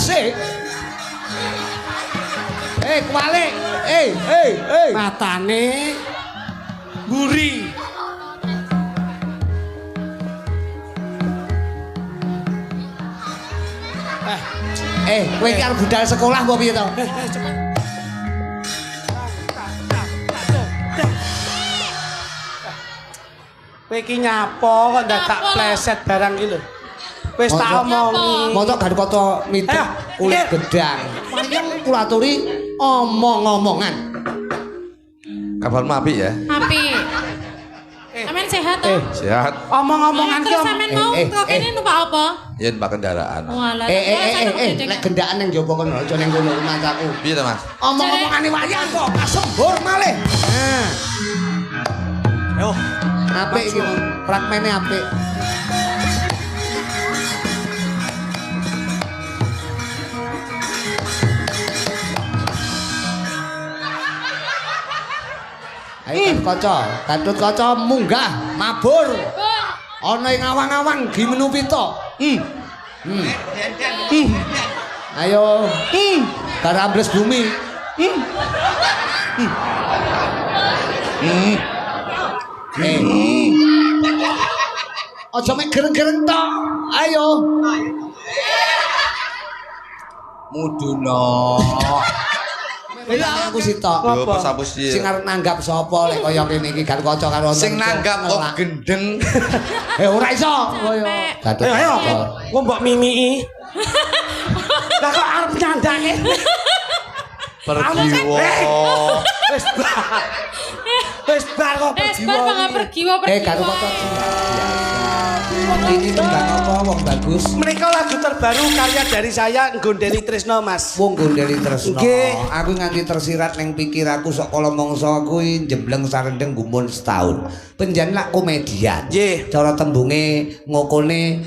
sih. Kualik. Matane mburi. Kowe iki arep budal sekolah apa piye to? Kowe iki nyapo kok dadak pleset barang iki lho. Wis tak omongi. Mosok gak kata mitek kulit gedang. Wayang kulaturi omong-omongan. Kabarmu apik ya? Apik. Amin sehat toh? Sehat. Omong-omongan ki. Terus sampean mau kok kene numpak apa? Yen numpak kendaraan. Walah. Lek gendaan ning jaba kono aja ning kono mancaku. Piye to, Mas? Omong-omongane wayang kok kasembur malih. Nah. Yo, Apik iki fragmene apik. Ayo Gatut Kaca munggah mabur. Ana ing awang-awang Gimenu Pita. Ayo. Garambles bumi. Aja mek gereng-gereng tok. Ayo. Muduna. Lah aku sitok. Yo pesapus piye? Sing arep nanggap sapa lek kaya kene iki Gatut Kaca karo Sing nanggap kok gendeng. Ora iso. Gatut ayo. Kaca. Kok mbok mimiki. Lah kok arep nyandake. Pergi wo. Wis bar. Wis bar kok pergi Bar wae. pergi wae. Gatut Kaca. Ini tembang apa wong bagus? Menika lagu terbaru karya dari saya Gondeli Trisno, Mas. Wong Gondeli Tresno. Nggih. Aku nganti tersirat ning pikirku sok kala mangsa kuwi jembleng sarendeng gumun setahun. Penjan lak komedian. Nggih. Cara tembunge ngokone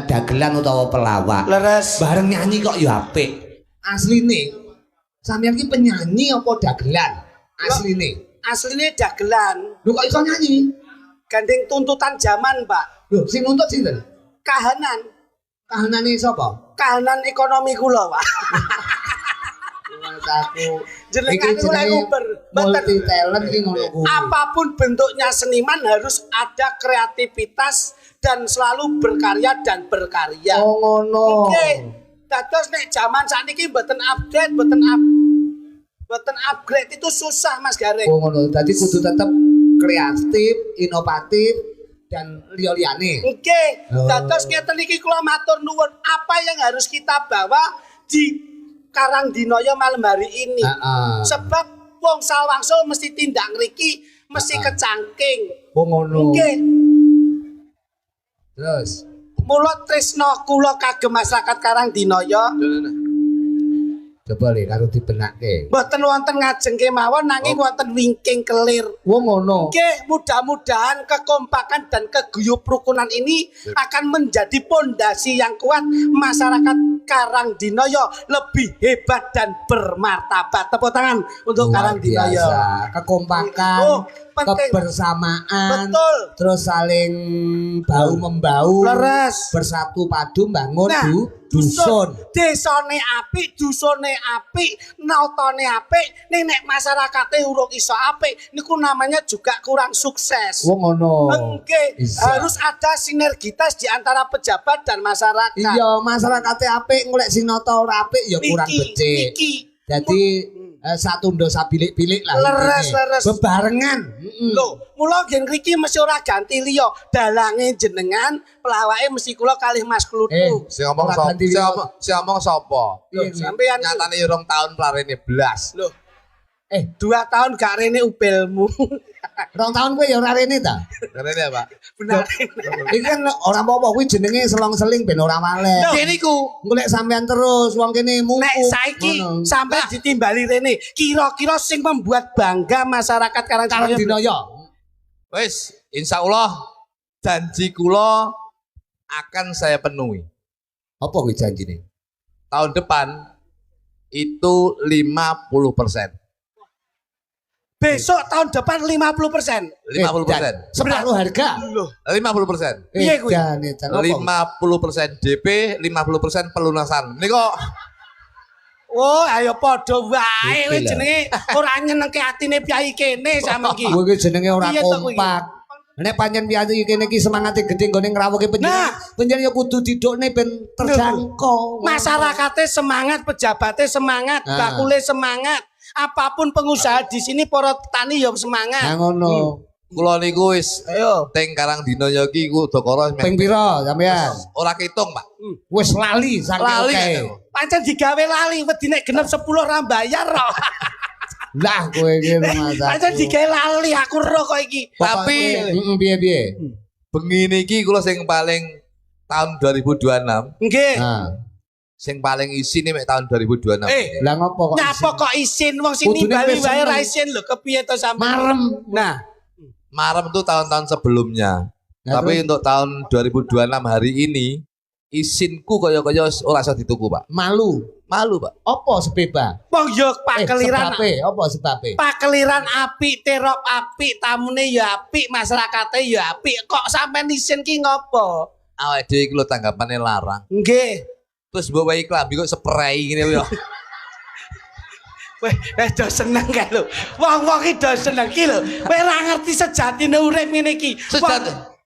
dagelan utawa pelawak. Leres. Bareng nyanyi kok ya apik. Asline sampeyan ki penyanyi apa dagelan? Asline. Asline dagelan. Lho kok iso nyanyi? Gandeng tuntutan zaman, Pak. Lho sing nuntut sinten? Kahanan. Kahanane sapa? Kahanan ekonomi kula, Pak. Aku Jenengan mulai Uber. multi talent iki ngono kuwi. Apapun bentuknya seniman harus ada kreativitas dan selalu berkarya dan berkarya. Oh ngono. Oke. Dados nek zaman sakniki mboten update, mboten upgrade itu susah, Mas Gareng. Oh ngono. Dadi kudu tetep kreatif, inovatif dan liya-liyane. Oke. Oh. Dados ngeten iki kula matur nuwun, apa yang harus kita bawa di Karangdinaya malam hari ini. Sebab wong Salwangsul mesti tindak ngriki, mesti kecangking. Oh ngono. Oke. Terus Mula tresna kula kagem masyarakat Karangdinaya. coba le karo dibenakke. Mboten wonten ngajeng kemawon nanging wonten wingking kelir. Oh ngono. Oke, mudah-mudahan kekompakan dan keguyup rukunan ini akan menjadi pondasi yang kuat masyarakat Karangdinaya lebih hebat dan bermartabat. Tepuk tangan untuk Luar Karangdinaya. biasa. Kekompakan, Oh, penting. kebersamaan, Betul. terus saling bau membau, Leres. bersatu padu bangun Nah, dusun. desane apik, dusune apik, nautane apik, ning nek masyarakate urung iso apik, niku namanya juga kurang sukses. Oh ngono. Oke, Bisa. harus ada sinergitas di antara pejabat dan masyarakat. Iya, masyarakate apik ngolek sinata ora apik ya kurang becik. Iki. Jadi satu ndo sabilik-bilik lah. Leres, intine. leres. Bebarengan. Loh, mula gen riki mesti ora ganti liya. Dalange jenengan, pelawake mesti kula kalih Mas Klutu. Sing ngomong Ora sapa? ganti liya. Sing ngomong sapa? Loh, sampeyan Nyatane urung tahun plarene blas. Loh. 2 tahun gak rene ubelmu. 2 tahun kowe ya ora rene ta? Karene apa? Benar. Iki kan ora apa-apa kuwi jenenge selong-seling ben ora walek. Kene iku Golek sampean terus wong kene mungku. nek saiki Ngono. sampai ditimbali rene, kira-kira sing membuat bangga masyarakat Karangdinaya. Karangdinaya. Wis, insyaallah janji kula akan saya penuhi. Apa kuwi janjine? Tahun depan itu 50%. Besok tahun depan 50%. 50%. Separuh harga. Loh, 50%. Piye kuwi? Jan, jan, apa? 50% DP, 50% pelunasan. Ini kok Oh, ayo padha wae Iki wis lho. jenenge ora nyenengke atine piyai kene sampe iki. Kowe iki jenenge ora Piye to kowe iki? kompak. Nek pancen piye kene iki semangate gedhe nggone ngrawuhke Nah. penjenengan ya kudu didukne ben terjangkau. Masyarakatnya semangat, pejabatnya semangat, Nah. bakule semangat. Apapun pengusaha di sini para petani ya semangat. Nah ngono. Kula niku wis Ayo. teng Karang Dina iki ku udakara Ping pira sampean? ora ketung, Pak. Wis lali saking Lali. oke. Pancen digawe lali wedi nek genep 10 ora bayar kok. Lah kowe iki rumah Pancen digawe lali aku ro kok iki. Tapi piye? bengi niki kula sing paling tahun 2026, Nggih. Nah, sing paling isin mek tahun 2026. Eh, lah ngopo kok nyapa kok isin wong sini Kudune Bali wis wae seneng. ra isin lho kepiye to sampe. marem? Nah, Maram itu tahun-tahun sebelumnya. Nah, Tapi untuk tahun 2026 hari ini isinku kaya-kaya ora iso dituku, Pak. Malu. Malu, Pak. Apa sebeba? wong yo pakeliran. sebabe, apa sebabe? Pakeliran apik, terop apik, tamune ya apik, masyarakate ya apik. Kok sampean isin ki ngopo? Awake dhewe iki lho tanggapane larang. Nggih. Terus bawa klambi kok spray ngene yo. Weh, do seneng kae lho. Wong-wong iki do seneng ki lho. Kowe ora ngerti sejatine urip ngene iki.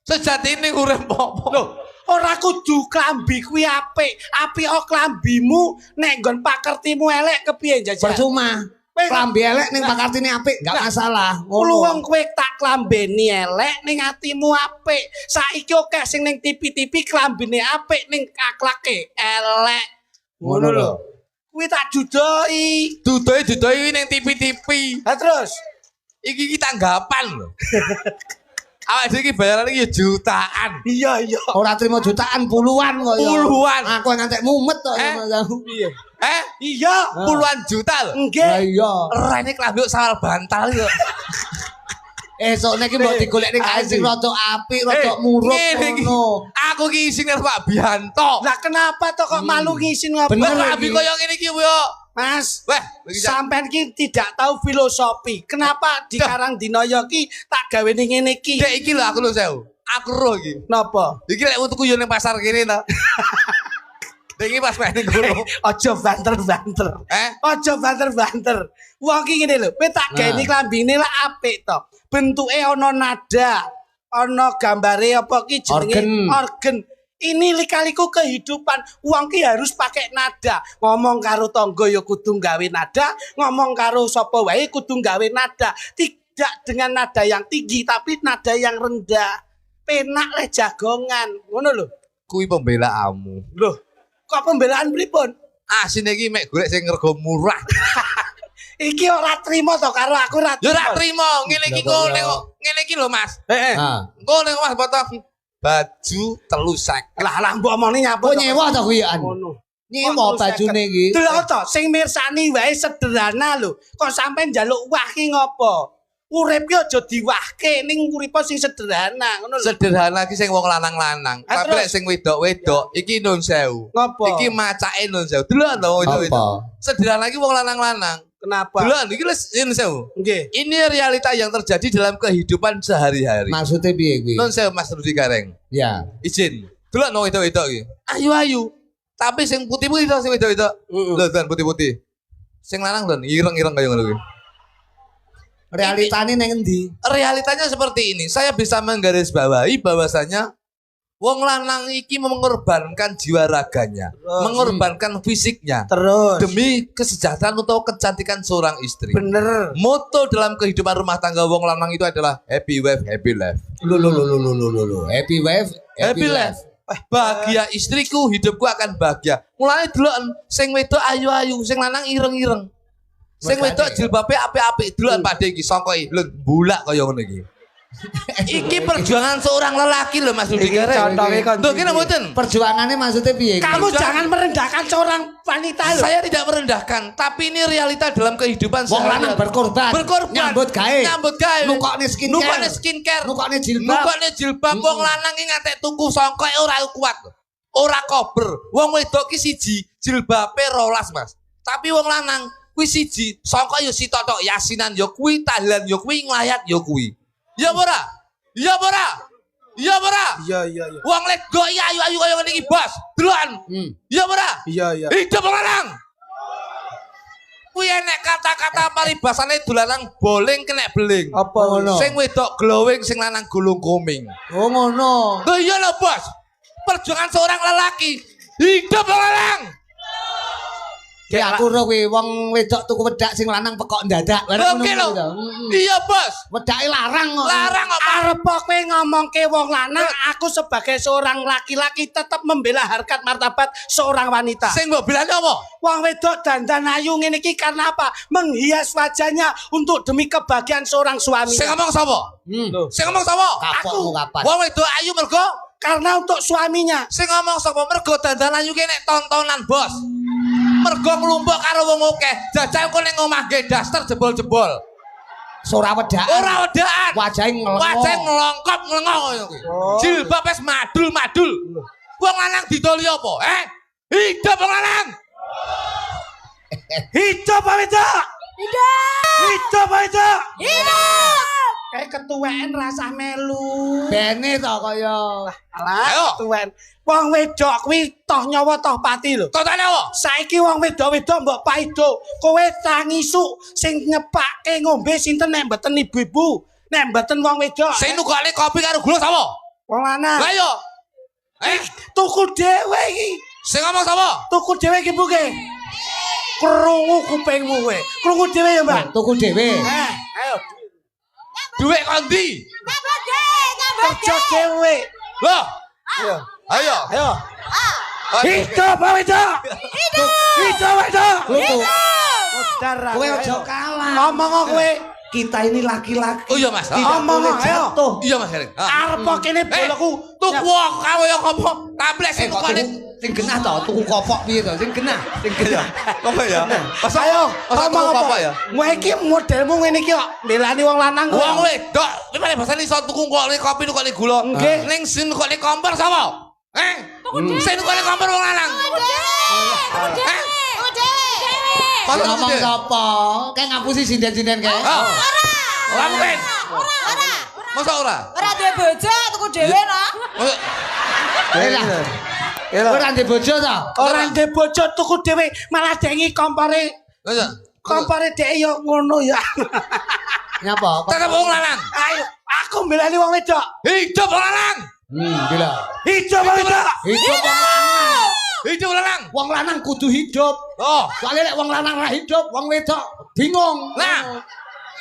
Sejatine urip apa? Lho, ora kudu klambi kuwi apik. Apik klambimu nek nggon pakertimu elek kepiye jajal? Percuma. Klambi elek ning pakartine apik, enggak masalah. Peluang kowe tak klambeni elek ning atimu apik. Saiki akeh sing ning TV-TV klambine apik ning akhlake elek. Ngono lho. Kuwi tak judoi. Dudoe ning TV-TV. Lah terus Iki tanggapan lho. Awake dhewe iki bayaran iki ya jutaan. iya iya. Ora trimo jutaan puluhan kok ya. Puluhan. Aku ngantek mumet kok. Piye? Iya, puluhan juta lho. Lah Nggih. iya. Rene klambi kok sawal bantal yo. Esuk iki mbok digolek ning kae sing rada apik, rada murup Ngene iki. ngono. Aku ki isin karo Pak Bianto. Lah kenapa to kok malu ngisin ngopo? Bener. Klambi koyo ngene iki yo. Mas, Weh, sampean ki tidak tahu filosofi. Kenapa di Karang Dinoyo ki tak gawe ning ngene ki? Dek iki lho aku lho sewu. Aku roh iki. Napa? Iki lek tuku yo ning pasar kene to. Dek iki pas main ning kono. Ojo banter-banter. Ojo banter-banter. Wong ki ngene lho, kowe tak gawe ning klambine lah apik to. Bentuke ana nada, ana gambare apa ki jenenge organ. Ini lika-liku kehidupan. Wong ki harus pakai nada. Ngomong karo tangga ya kudu gawe nada, ngomong karo sapa wae kudu gawe nada. Tidak dengan nada yang tinggi tapi nada yang rendah. Penak le jagongan. Ngono lho. Kuwi pembelaanmu. Loh, kok pembelaan pripun? Asin iki mek golek sing rego murah. Iki ora trimo to karo aku ra. Yo ora trimo, ngene iki kok ngene iki lho Mas. Heeh. Engko ning Mas potong baju 3 Lah mbok omongne nyapa? Kok nyewa to kuwi an? Ngono. Nyewa bajune iki. Delok to, sing mirsani wae sederhana lho. Kok sampean njaluk wah ki ngopo? Urip ki aja diwahke ning uripe sing sederhana, ngono lho. Sederhana iki sing wong lanang-lanang. Ah, Tapi lek terus? sing wedok-wedok iki nun sewu. Ngopo? Iki macake nun sewu. Delok to wedok-wedok. Apa? Sederhana iki wong lanang-lanang. Kenapa? Delok iki nun sewu. Nggih. Ini realita yang terjadi dalam kehidupan sehari-hari. Maksudnya piye kuwi? Nun sewu Mas Rudi Gareng. Ya. Izin. Delok no wedok-wedok iki. Ayu-ayu. Tapi sing putih-putih to sing wedok-wedok. Lho, Dan putih-putih. Sing lanang Dan ireng-ireng kaya ngono kuwi. Realitane ning endi? Realitanya seperti ini. Saya bisa menggarisbawahi bahwasanya wong lanang iki mengorbankan jiwa raganya, mengorbankan fisiknya Terus. demi kesejahteraan atau kecantikan seorang istri. Bener. Moto dalam kehidupan rumah tangga wong lanang itu adalah happy wife, happy life. Lho. Happy wife, Happy life. Bahagia istriku, hidupku akan bahagia. Mulai dulu sing wedok ayu-ayu, sing lanang ireng-ireng. Sing wedok jilbabe apik-apik duluan Pak Deki songkoi lho bulak kaya ngono iki. Iki perjuangan seorang lelaki loh Mas Rudi Gareng. Tuh kira mboten. Perjuangannya maksudnya piye? Kamu jangan merendahkan seorang wanita lho. Saya tidak merendahkan, tapi ini realita dalam kehidupan Wong lanang berkorban. Berkorban. Nyambut gawe. Nyambut gawe. Nukokne skincare. Nukokne jilbab. Nukokne jilbab wong lanang iki ngantek tuku songkok ora kuat. Ora kober. Wong wedok ki siji jilbabe 12 Mas. Tapi wong lanang kuwi siji songkok yo sitotok yasinan yo kuwi tahlilan yo kuwi nglayat yo kuwi. Ya ora? Ya ora? Ya ora? Iya. Wong ledok iki ayu-ayu kaya ngene iki, Bos. Delokan. Ya ora? Iya. Hidup wong lanang. Kuwi enek kata-kata paribasane dolanan boling kena beling. Apa ngono? Sing wedok glowing, sing lanang gulung koming. Oh ngono. Lho iya lho, Bos. Perjuangan seorang lelaki hidup wong lanang. Kayak aku ro kuwi wong wedok tuku wedak sing lanang pekok ndadak. Oke lho. Iya, Bos. Wedake larang kok. Larang kok. Arep kowe ngomongke wong lanang, aku sebagai seorang laki-laki tetap membela harkat martabat seorang wanita. Sing mbok bilane apa? Wong wedok dandan ayu ngene iki karena apa? Menghias wajahnya untuk demi kebahagiaan seorang suami. Sing ngomong sapa? Sing ngomong sapa? Kapokmu kapan? Wong wedok ayu mergo Karena untuk suaminya. sing ngomong sapa mergo dandan ayu ki nek tontonan, Bos. Mergo nglumpuk karo wong akeh. Jajal kok ning omah ge daster jebol-jebol. Ora wedaan. Ora wedakan. Wajahe ngelongo. Wajah ngelongkop ngelongo ngono kuwi. Jilbab wis madul-madul. Wong lanang didoli apa? Hidup wong lanang. Hidup apa wedok? Hidup apa wedok? Hidup. Kayak ketuaan rasa melu. Bene to kaya. Alah, Ayo. ketuaan. Wong wedok kuwi toh nyawa toh pati lho. Totane apa? Saiki wong wedok-wedok mbok paido. Kowe tangisu sing nyepake ngombe sinten nek mboten ibu-ibu. Nek mboten wong wedok. Sing nukokne kopi karo gula sapa? Wong lanang. Lah iya. Tuku dhewe iki. Sing ngomong sapa? Tuku dhewe iki buke. Krungu kupingmu kowe. Krungu dhewe ya, Mbak. Tuku dhewe. Ayo. Duit kondi. Kerja dhewe. Loh. Ayo. Ayo. Hidup apa wedok? Hidup wedok. Udara. Kowe aja kalah. Ngomong kowe. Kita ini laki-laki. Oh iya, Mas. Tidak Ngomong, boleh ayo. jatuh. Iya, Mas Hering. Arep kene boloku. Tuku kawe yo ngopo? Tablet sing nukokne. Sing genah to, tuku kopok piye to? Sing genah. Sing genah. Apa ya? Pas Ayo, masa tuku ngomong apa ya? Kowe iki modelmu ngene iki kok belani wong lanang. Wong wedok, kuwi meneh basane iso tuku nukokne kopi nukokne gula. Nggih. Ning sing nukokne kompor sapa? Sing nukokne kompor wong lanang. Masa Ngomong tuku sapa? Kayak ngapusi sinden-sinden kae. Ora mungkin. Masa ora? Ora duwe bojo tuku dhewe no. Ora ndek bojo to? Ora ndek bojo tuku dhewe malah dengi kompore. Kompore dhek yo ngono ya. Nyapa? Tetep wong lanang. Ayo, aku mbelani wong wedok. Hidup wong lanang. Bila. Hidup wong wedok. Hidup wong lanang. Hidup wong lanang. Wong lanang kudu hidup. Oh, Soale nek wong lanang ra hidup, wong wedok bingung. nah.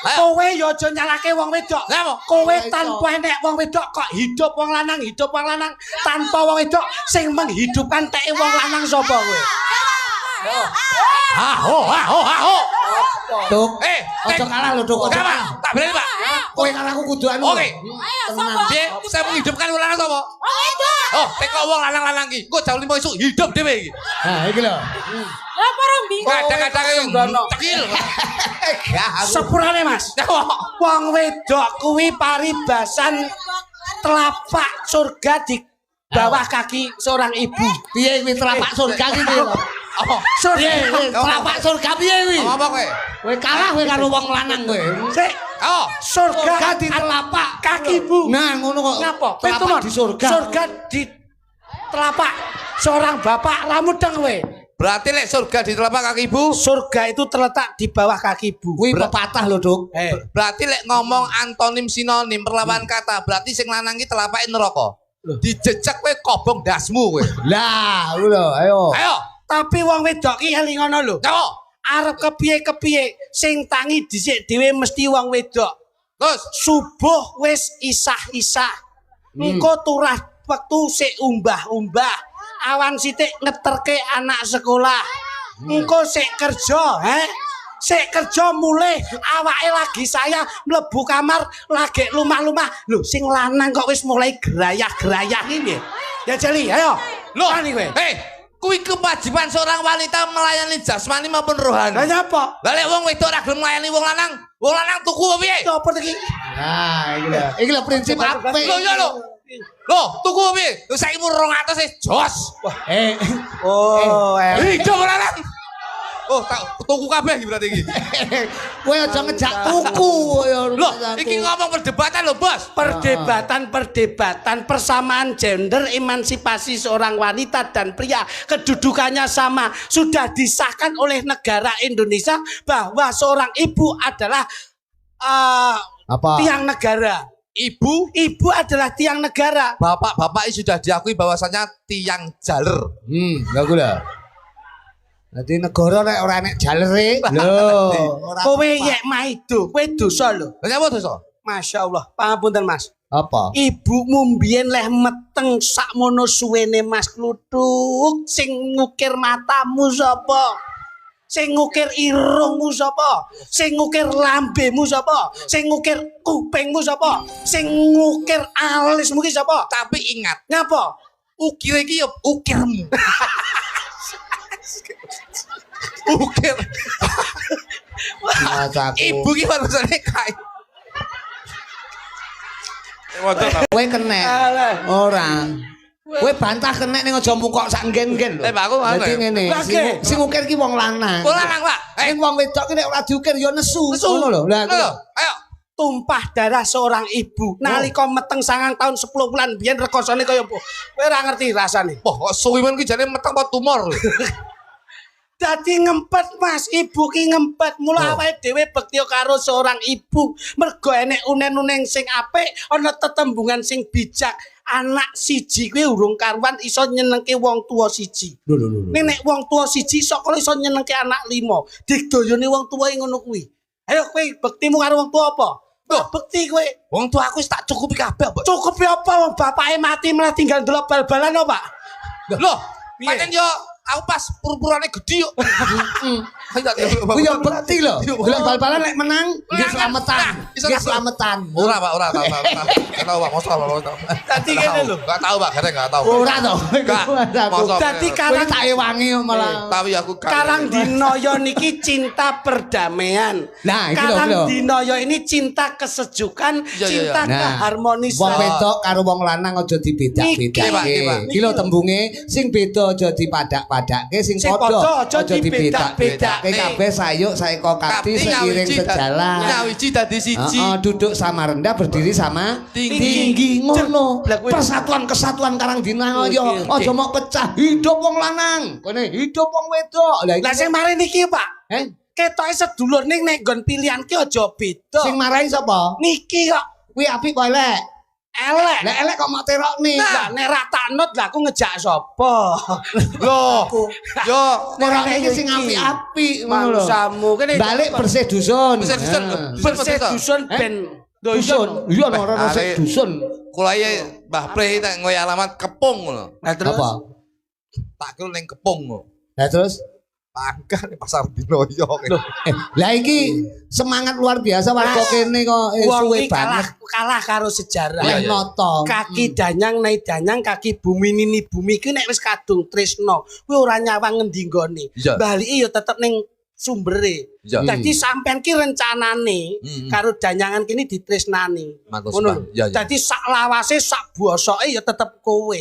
Ayo. Kowe yo aja nyalake wong wedok. Lah apa? Kowe tanpa enek wong wedok kok hidup wong lanang tanpa wong wedok sing menghidupkan teke wong lanang sapa kowe? Aho. Tuk. Aja kalah lho, Tuk. Aja kalah. Tak berani, Pak. Kowe karo aku kudu anu. Oke. Ayo sapa? Piye saya menghidupkan wong lanang sapa? Wong wedok. Oh, teko wong lanang-lanang iki. Engko jam 5 esuk hidup dhewe iki. Nah, iki lho. Lah parang bingung. Kadang-kadang yang tekil. Sepurane, Mas. Wong wedok kuwi paribasan telapak surga di bawah kaki seorang ibu. Piye kuwi telapak surga ki piye lho? Apa? Telapak surga piye kuwi? Apa kowe? Kowe kalah kowe karo wong lanang kowe. Sik, Oh, surga di telapak kaki ibu. Nah, ngono kok. Napa? Telapak di surga. Surga di telapak seorang bapak ramudeng kowe. berarti lek surga di telapak kaki ibu. Surga itu terletak di bawah kaki ibu. Kuwi pepatah lho, Duk. Berarti lek ngomong antonim sinonim perlawanan kata, berarti sing lanang iki telapake neraka. Dijejak kowe kobong dasmu kowe. Lah, lho, ayo. Ayo. Tapi wong wedok ki eling ngono lho. Nyawa. Arep kepiye-kepiye sing tangi dhisik dhewe mesti wong wedok. Terus Subuh wis isah-isah. Engko turah wektu sik umbah-umbah. Awan sithik ngeterke anak sekolah. Engko sik kerja, Sik kerja mulih awake lagi saya mlebu kamar lagi lumah-lumah. Lho sing lanang kok wis mulai gerayah-gerayah iki. Ya Jali, ayo. lho, Ani kowe. kuwi kewajiban seorang wanita melayani jasmani maupun rohani. Lah nyapa? Lah lek wong wedok ora gelem melayani wong lanang tuku apa piye? Apa iki? Nah, iki lho prinsip apik. Lho ya lho. Lho, tuku apa piye? Lho saiki mu 200 jos. Oh, Hidup wong lanang. Oh, tak tuku kabeh iki berarti iki. Kowe aja ngejak tuku ya. Loh, iki ngomong perdebatan lho, Bos. Perdebatan persamaan gender, emansipasi seorang wanita dan pria, kedudukannya sama, sudah disahkan oleh negara Indonesia bahwa seorang ibu adalah Apa? tiang negara. Ibu adalah tiang negara. Bapak-bapak ini sudah diakui bahwasanya tiang jaler. Lha ku lho. Dadi negara nek ora enek jalere. Lho, ora Kowe yek maido, kowe dosa lho. Lah nyapa dosa? Masya Allah, pangapunten Mas. apa? Ibumu mbiyen leh meteng sakmono suwene Mas Kluthuk, sing ngukir matamu sapa? Sing ngukir irungmu sapa? Sing ngukir lambemu sapa? Sing ngukir kupingmu sapa? Sing ngukir alismu ki sapa? Tapi ingat, Ngapa? ukir iki ya ukirmu. Ukir. Ibu ki harusane kae. Kowe kenek. Ora. Kowe bantah kenek ning aja mukok sak nggen-nggen lho. Pak aku ngono. Dadi ngene, sing ngukir ki wong lanang. Wong lanang, Pak. Sing wong wedok ki nek ora diukir ya nesu. Ngono lho. Lah Ayo. Tumpah darah seorang ibu nalika meteng 9 tahun 10 bulan biyen rekosane kaya apa? Kowe ora ngerti rasane. Wah, kok suwimen ki jane meteng apa tumor. Dadi ngempet Mas, ibu ki ngempet. Mula awake dhewe bekti karo seorang ibu. Mergo enek unen-unen sing apik, ana tetembungan sing bijak. Anak siji kuwi urung karuan iso nyenengke wong tua siji. Nek wong tua siji sok iso nyenengke anak 5. Digdoyone wong tua ngono kuwi. Ayo kowe bektimu karo wong tua apa? Loh, bekti kowe. Wong tua aku wis tak cukupi kabeh, Pak. Cukupi apa wong bapake mati malah tinggal ndelok bal-balan apa, Pak? Loh, Piye? pancen yo aku pas pur-purane gede yo. ku yo bekti lho. Delok bal-balan nek menang nggih slametan. Nggih slametan. Ora, Pak, ora tahu. Enggak tahu, Pak. Mosok. Dadi ngene lho. Enggak tahu, Pak. Enggak tahu. Ora to. Mosok. Dadi Kowe karang tak ewangi malah. Tapi aku Karang Dinoyo niki cinta perdamaian. Nah, iki lho, Karang lho. Dinoyo ini cinta kesejukan, Iya, iya, cinta iya. Nah, keharmonisan. Wong wedok karo wong lanang aja Niki, Pak, dibedak-bedake. niki, Pak. Iki lho tembunge sing beda aja dipadak-padake, sing Sing padha padha aja aja dibedak-bedake. dibedak-bedake. Kabeh sayuk saeka kati seiring sejalan. Nyawiji dadi siji. Heeh, duduk sama rendah berdiri sama Tinggi. tinggi ngono. Lah, kowe- Persatuan kesatuan Karang Dinoyo. Oke. Aja mau pecah. Hidup wong lanang. Kene hidup wong wedok. Lah Lah iki sing mari niki, Pak. eh Ketoke sedulur ning nek nggon pilihan ki aja beda. sing marahi sapa? Niki kok Kuwi apik apa elek? elek. Lah elek kok mau terokne. Lah nek ra taknut lah aku ngejak sapa? Loh. Yo, Terokne iki sing apik-apik ngono lho. Mangsamu kene Balik bersih dusun. Bersih dusun. Nah. bersih dusun ben Dusun. Iya ora ono Are- dusun. kula iki Mbah Pre tak ngoyo alamat Kepung ngono. Lah terus Apa? Tak kira ning Kepung ngono. Lah terus Pangkah ning Pasar Dinoyo. lah iki semangat luar biasa warga kene kok wong suwe iki kalah banget. kalah karo sejarah. Iya, Lek iya. noto. Kaki danyang naik danyang kaki bumi nini bumi ki nek wis kadung tresno kuwi ora nyawang ngendi nggone Iya. balike ya tetep ning sumbere Iya. dadi sampean ki rencanane Hmm. karo danyangan kini ditresnani Matur ngono suwun. Iya, iya. dadi sak lawase sak bosoke ya tetep kowe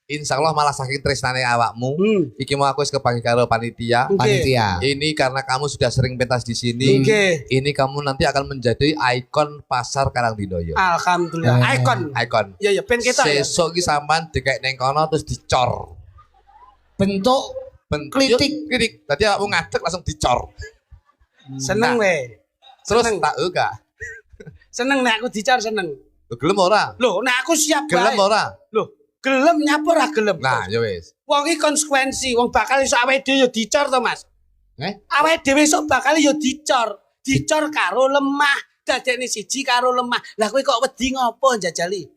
Insyaallah malah saking tresnane awakmu. hmm. Iki mau aku wis kepanggil karo panitia. Panitia. Ini karena kamu sudah sering pentas di sini. Nggih. Ini kamu nanti akan menjadi ikon pasar Karangdinoyo. Alhamdulillah ikon Ikon. ya ya ben kita ya. Sesuk ki sampean dikek neng kono terus dicor. Bentuk Klitik. Kritik. Tadi aku ngadeg langsung dicor. seneng Nah. we Terus Seneng. tak enggak. seneng nek aku dicor seneng Lu gelem ora? lho nek aku siap Gelem bae ora? lho gelem nyapa ora gelem Nah, ya wis. wong iki konsekuensi, wong bakal iso awake dhewe ya dicor to, Mas. Awake dhewe iso bakal ya dicor. Dicor karo lemah, dadekne siji karo lemah. Lah kowe kok wedi ngopo njajali?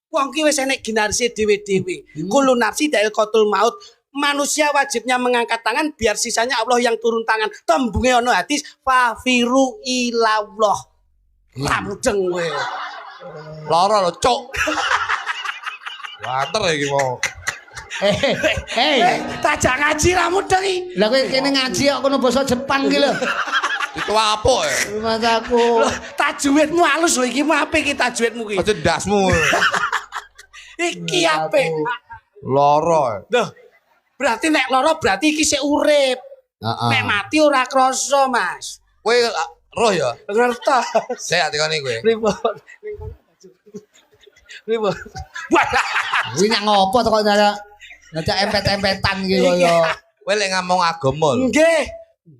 Wong ki wis enek generasi dhewe-dhewe. Kullu nafsi da'il qatul maut. Manusia wajibnya mengangkat tangan biar sisanya Allah yang turun tangan. Tembunge ono hadis fafiru ilallah. Lamdeng kowe. Lara lho, cuk. Water iki mau. Tajak ngaji ra mudeng iki. Lah kowe kene ngaji kok kono basa Jepang ki lho. Itu apa ya? Mataku. Loh, tajwidmu halus lho iki apik iki tajwidmu iki. Aja ndasmu. Iki apik. Lara. Loh, berarti nek lara berarti iki sik urip. Heeh. Nek mati ora krasa, Mas. Kowe roh ya. Ngertos. Saya tekoni kowe. Pripun? Pripun? Kuwi nyak ngopo to kok ngajak empet-empetan iki lho ya. Kowe lek ngomong agama lho. Nggih.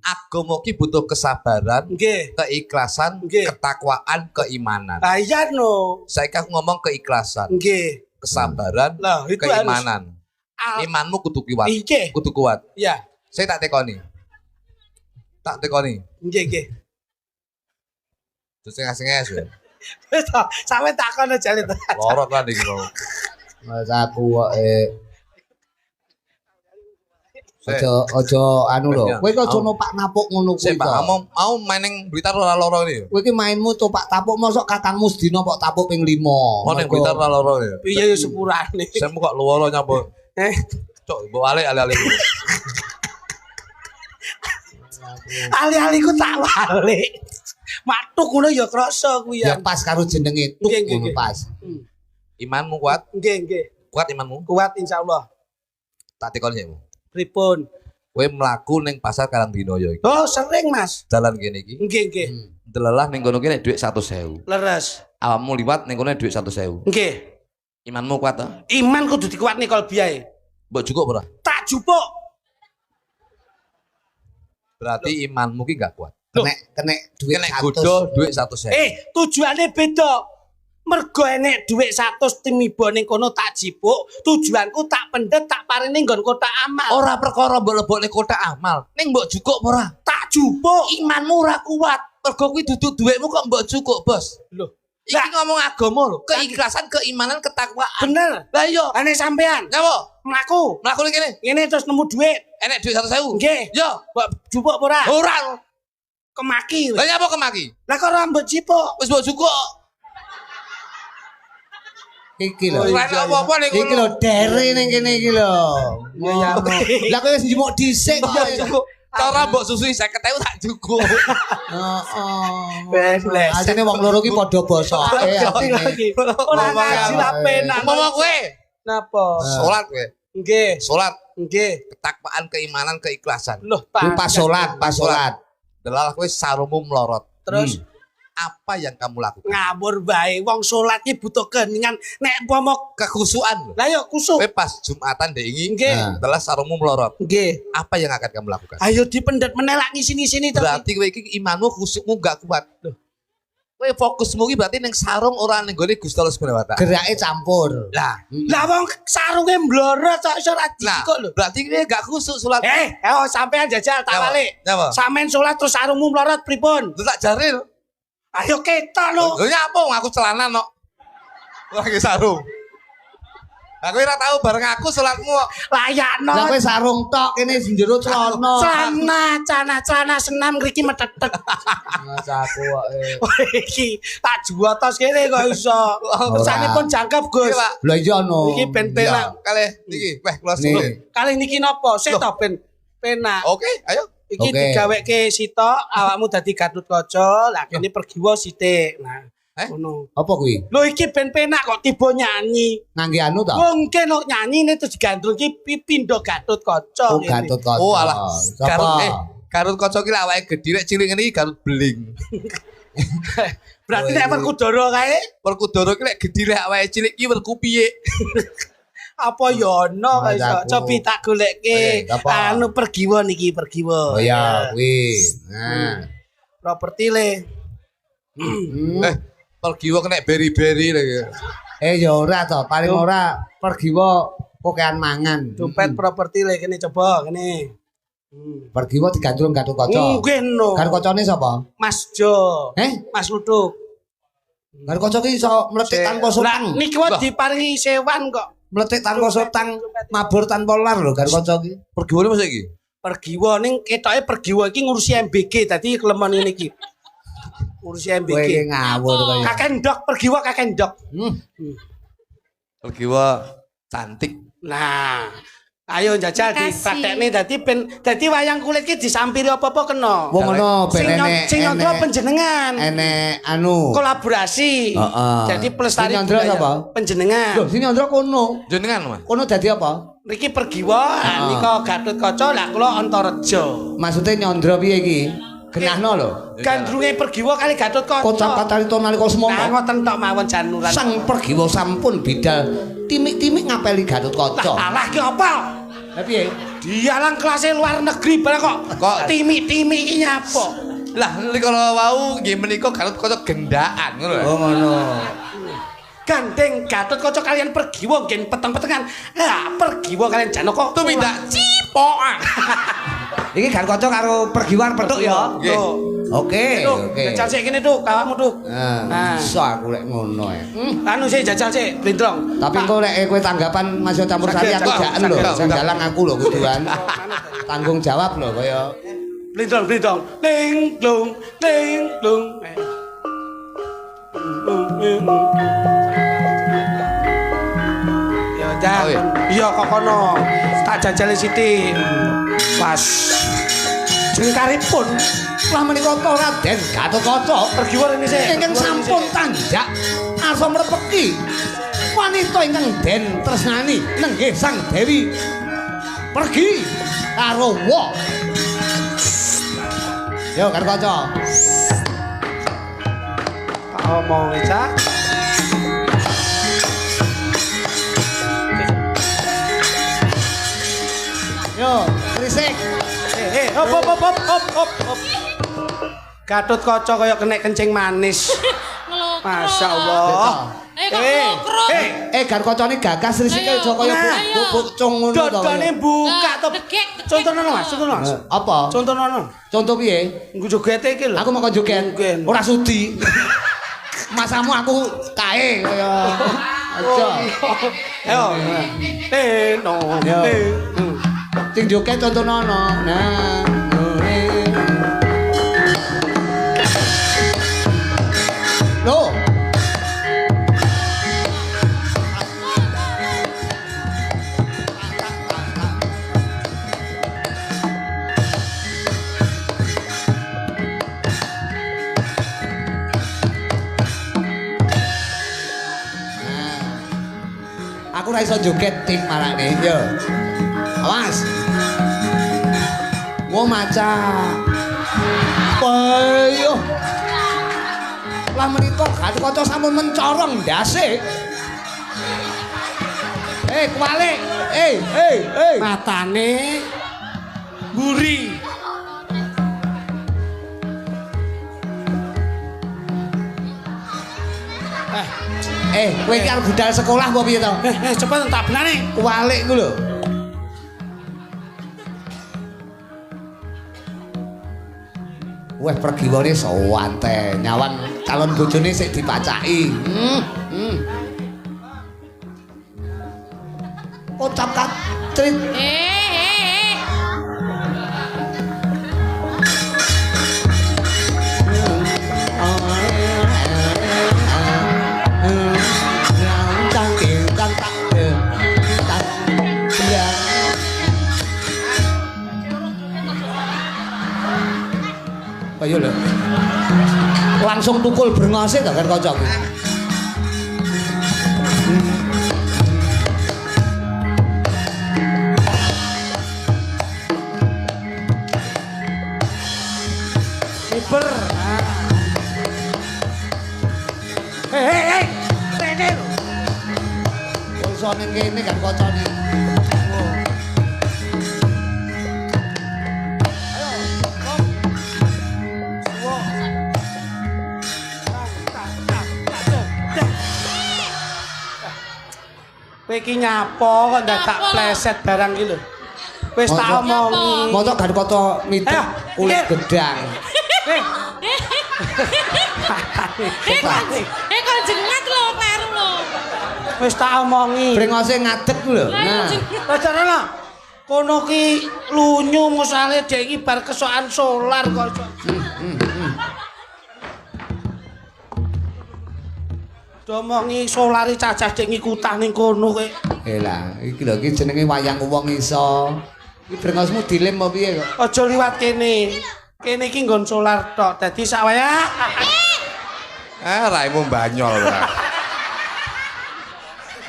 Agama ki butuh kesabaran, Nggih. keikhlasan, Nggih. ketakwaan, keimanan. Ah iya no. Saya kan ngomong keikhlasan, Nggih. kesabaran, Lah, itu keimanan. Al- Imanmu kudu kuat. Nggih. Kudu kuat. Ya. Saya tak tekoni. Tak tekoni. Nggih, nggih. Terus ngas-ngas ya. Wis to, sampe takon aja lho. Lorot kan iki mau. Mas aku kok Ojo anu lho. Kowe kok aja numpak napuk ngono kuwi. Saya Pak, mau main ning Blitar ora loro ini. Kowe iki mainmu topak tapuk mosok kakangmu sedina kok tapuk ping 5. Mau ning Blitar ora loro ya. Piye ya sepurane. Saya mau kok luworo nyapa. Cok, mbok ale-ale. Ali-ali ku tak walik. Matuk ngono ya krasa kuwi Ya ya. pas karo jenenge tuk Nggih, nggih, ngono nggih. pas. Imanmu kuat? Nggih, nggih. Kuat imanmu? Kuat insyaallah. Tak tekoni ya. Pripun? Kowe mlaku ning pasar Karangdinoyo iki. Oh, sering, Mas. Jalan kene iki. Nggih, nggih. Delalah ning kono ki nek dhuwit 100.000. Leres. Awakmu liwat ning kono dhuwit 100.000. Nggih. Imanmu kuat ta? Iman kudu dikuatne kol biae. Mbok cukup ora? Tak jupuk. Berarti imanmu ki gak kuat. Kenek duit Kena 100. godho dhuwit 100.000. Tujuane beda. Mergo enek dhuwit 100 timiba ning kono tak jipuk, tujuanku tak pendet tak paring nggon kotak amal. Ora perkara mbok lebokne kotak amal. Ning mbok cukup ora? Tak jupuk. Imanmu ora kuat. Mergo kuwi dudu dhuwitmu kok mbok cukup, Bos. Loh, Iki ngomong agama lho, keikhlasan, keimanan, ketakwaan. bener. Lah iya, Ane sampean nyapa? mlaku. Mlaku ning kene. Ngene terus nemu dhuwit. Enek dhuwit 100.000. Nggih. Yo, Mbok jupuk apa ora? ora. Kemaki. Lah nyapa kemaki? Lah kok ora mbok jipuk? Wis mbok cukup. Iki lho. Ora enak apa-apa ning Iki lho dere ning kene iki lho. Iya, iya. Lah kowe wis njemuk dhisik kok. Cukup. Cara mbok susui 50.000 tak cukup. Heeh. Wes. Asine wong loro iki padha bosoke atine. Ora ngaji lah penak. Ngomong kowe, Napa? salat kowe. Nggih. Salat, Nggih. ketakwaan, keimanan, keikhlasan. Loh, Ku pas salat, pas salat. Delalah kowe sarungmu melorot. Terus Apa yang kamu lakukan? ngawur bae wong salat iki butuh keningan nek umpama Kekhusuan. lah yo kusuk. Kowe pas Jumatan dek iki, Nggih. adalah sarungmu melorot. Nggih. Apa yang akan kamu lakukan? Ayo dipendet menelak ngisi-ngisini to. Berarti kowe iki imanmu khusukmu gak kuat. Kowe fokusmu iki berarti ning sarung ora ning gone Gusti Allah Subhanahu wa taala. Gerake campur. Lah, Lah wong sarunge mblorot kok iso ra nah, kok lho. berarti kowe gak khusuk salat. Oh sampean jajal tak Nyapa? balik. Nyapa? Sampean salat terus sarungmu mlorot pripun? Lu tak jaril. Ayo ketok lho. Lho nyapa aku celana no. Lagi sarung. Aku ora tahu bareng aku salatmu kok. Layakno. Lah kowe sarung tok kene njero celana. Celana senam ngriki metetet. Mas aku kok Iki tak juotos kene kok iso. Kesanipun jangkep, Gus. Iki, Pak. Lah iya no. Iki ben penak. Kalih iki, weh kula Nih. suwun. Kali niki napa? Sik to ben penak. Oke, ayo. Iki Oke. digaweke sitok, awakmu dadi Gatotkaca, lah kene pergiwa sithik. Nah, ngono. Apa kuwi? Lho iki ben penak kok tiba nyanyi. Ngangge anu to? Mungkin kok nyanyi ini terus digandrung iki pindho Gatotkaca. Oh, ngene. Gatotkaca. Oh alah. Sapa? Garut kaca ki lek awake gedhi nek cilik ngene iki garut beling. Berarti Oh, nek iki. Werkudara kae Werkudara ki lek gedhi lek awake cilik ki werku piye? apa ya ono Mas iso aku. cobi tak goleke. Oke, apa? Anu pergiwa niki pergiwa. Oh ya, kuwi. Nah. Properti le. Pergi wae kena beri-beri lagi. Ya ora to, paling ora pergi wae kokean mangan. Dompet properti le kene coba kene. Pergi wae digandrung Gatotkaca. Mungkin no. Gatotkaca sapa? Mas Jo. Mas Luduk. Gatotkaca ki iso mletik tanpa Lah sutang. niki wae diparingi sewan kok. Mletik tanpa sutang, mabur tanpa lar lho Gatotkaca ki. Pergi wae masa iki? Pergiwa ning ketoke pergiwa iki ngurusi MBG dadi kelemon ini iki. Ngurusi Kowe iki MBG. ngawur kaya. Kakek ndok pergiwa kakek ndok. Pergi wae cantik. Nah, ayo njajal Makasih. dipraktekne dadi wayang kulit ki disampiri apa-apa kena. Wong ngono ben Sing nyondro panjenengan. enek anu. Kolaborasi. Heeh. Jadi pelestari Sing nyondro budaya sapa? panjenengan. Lho, sini Andra kono. Jenengan, Mas. Kono dadi apa? Niki Pergiwa, nika Gatotkaca, lah kula Antareja. Maksudnya nyondro piye iki? Genahno lho. Gandrunge Pergiwa kali Gatotkaca. Kocap katalito nalika Nah, semana. ngoten tok mawon januran. Sang Pergiwa sampun bidal timik-timik ngapeli Gatotkaca. Lah alah ki apa? Lah piye? Dialang kelas luar negeri barang kok timik-timik iki nyapa? Lah kalau wau nggih menika Gatotkaca gendaan ngono lho. Oh ngono. Gandeng Gatotkaca kalian Pergiwa ngen peteng-petengan. Ah, Pergiwa kalian Janaka Tumindak cipokan. Iki Gatotkaca karo Pergiwan petuk ya. Nggih. Oke, oke. Jajal sik kene Duk, kawamu Duk. Nah, iso aku lek ngono ya. Anu sik jajal sik, blindrong. Tapi engko lek kowe tanggapan Mas Yo campur sari aku jaken lho, sing dalang aku lho kuduan. Tanggung jawab lho kaya Blindrong, blindrong. Ling glung, ling glung. Ya jan. Iya kok kono. Tak jajali sithik. Pas. Jengkaripun lah menika Raden Gatotkaca Pergiwa rene sik. ingkang sampun tanjak asa mrepeki wanita ingkang den tresnani nenggih Sang Dewi pergi karo wa. Yo Gatotkaca. Tak omong Cak. Yo, risik. Hop. Gatotkaca kaya kena kencing manis. Masya Allah. Gatotkaca ni gagas risike aja kaya bubuk cung ngono to. Dodane buka to. Contohno Mas, contohno Mas. Apa? Contohno. Contoh piye? Nggo jogete iki lho. Aku mau joget. Ora sudi. Masamu aku kae kaya aja. Ayo. No. Sing joget contohno. Nah. Loh. Aku ora iso joget ting marane yo. Awas. Wo maca. Ayo. Lah menika Gatotkaca sampun mencorong ndase. Kualik. Matane mburi. Kowe iki arep budal sekolah apa piye to? Cepet tak benane. Kualik ku lho. Weh Pergiwane sowan teh, nyawang calon bojone sik dipacaki. Kocap katrit. Kaya lho. Langsung tukul brengose to kan kanca kuwi. Iber. Hei. Rene lho. Iso ning kene kan kancane. Kowe iki nyapa kok dadak pleset barang iki lho. Wis tak omongi. Mosok Gatotkaca mitik kulit gedang. Kok jengat lho, kleru lho. Wis tak omongi. Brengose ngadeg lho. Nah. Pacarana. Kono ki lunyu musale dhek iki bar kesokan solar kok. Domongi solari cacah dek ngikutah ning kono kowe. Lah, iki lho iki jenenge wayang wong iso. Iki brengosmu dilem apa piye kok? Aja liwat kene. Kene iki nggon solar tok. Dadi sak waya. Raimu banyol ora.